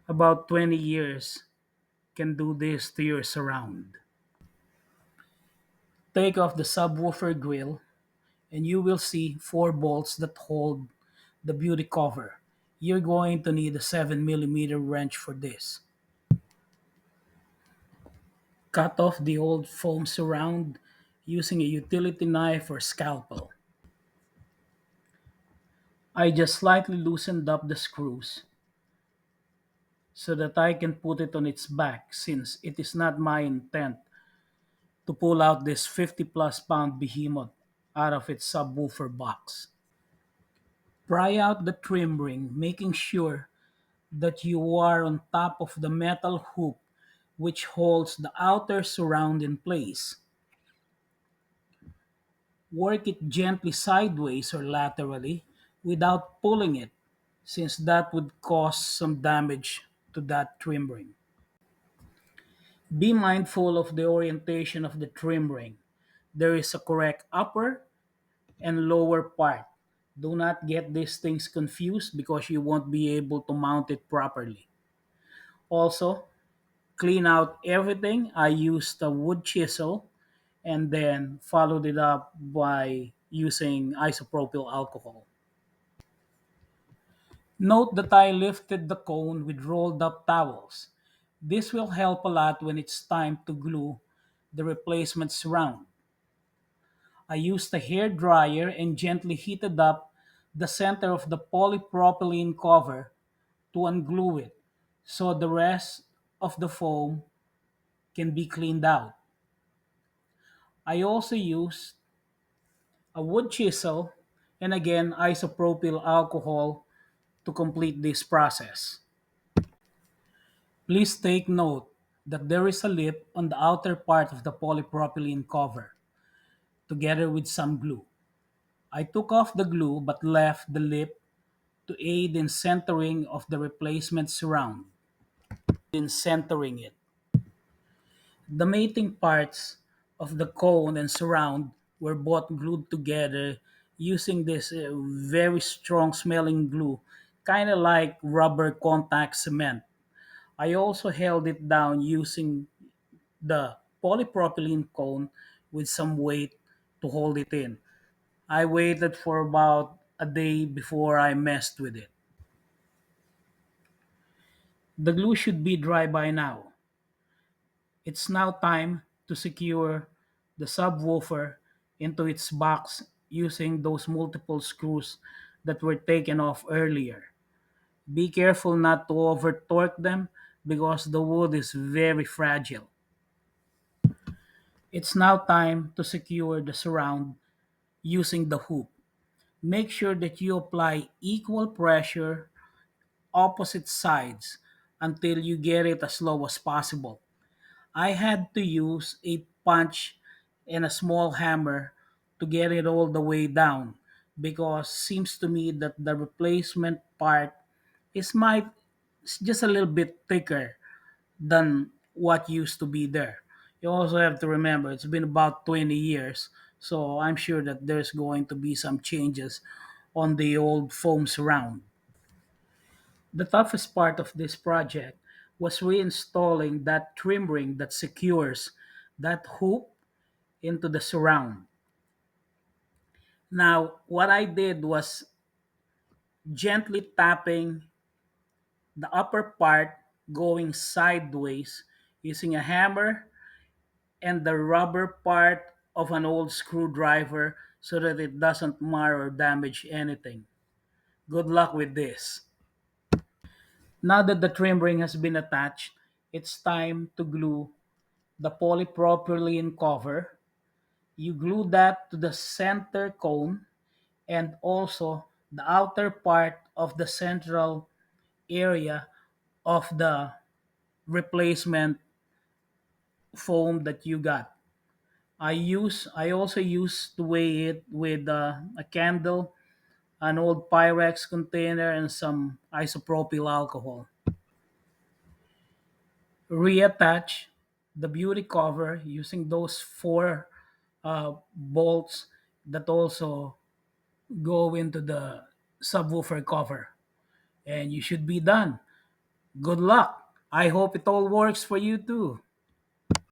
About 20 years can do this to your surround. Take off the subwoofer grill and you will see four bolts that hold the beauty cover. You're going to need a 7 millimeter wrench for this. Cut off the old foam surround using a utility knife or scalpel. I just slightly loosened up the screws so that I can put it on its back since it is not my intent to pull out this 50 plus pound behemoth out of its subwoofer box. Pry out the trim ring, making sure that you are on top of the metal hoop which holds the outer surround in place. Work it gently sideways or laterally without pulling it, since that would cause some damage to that trim ring. Be mindful of the orientation of the trim ring. There is a correct upper and lower part. Do not get these things confused because you won't be able to mount it properly. Also, clean out everything. I used a wood chisel and then followed it up by using isopropyl alcohol. Note that I lifted the cone with rolled up towels. This will help a lot when it's time to glue the replacement surround. I used a hair dryer and gently heated up the center of the polypropylene cover to unglue it so the rest of the foam can be cleaned out. I also used a wood chisel and again isopropyl alcohol to complete this process. Please take note that there is a lip on the outer part of the polypropylene cover, together with some glue. I took off the glue but left the lip to aid in centering of the replacement surround. In centering it, the mating parts of the cone and surround were both glued together using this very strong smelling glue, kind of like rubber contact cement. I also held it down using the polypropylene cone with some weight to hold it in. I waited for about a day before I messed with it. The glue should be dry by now. It's now time to secure the subwoofer into its box using those multiple screws that were taken off earlier. Be careful not to over torque them because the wood is very fragile. It's now time to secure the surround using the hoop. Make sure that you apply equal pressure opposite sides until you get it as low as possible. I had to use a punch and a small hammer to get it all the way down because seems to me that the replacement part is just a little bit thicker than what used to be there. You also have to remember it's been about 20 years, so I'm sure that there's going to be some changes on the old foam surround. The toughest part of this project was reinstalling that trim ring that secures that hoop into the surround. Now, what I did was gently tapping the upper part going sideways using a hammer and the rubber part of an old screwdriver so that it doesn't mar or damage anything. Good luck with this. Now that the trim ring has been attached, it's time to glue the polypropylene cover. You glue that to the center cone and also the outer part of the central area of the replacement foam that you got. I also use to weigh it with a candle, an old Pyrex container, and some isopropyl alcohol. Reattach the beauty cover using those four bolts that also go into the subwoofer cover, and you should be done. Good luck. I hope it all works for you too.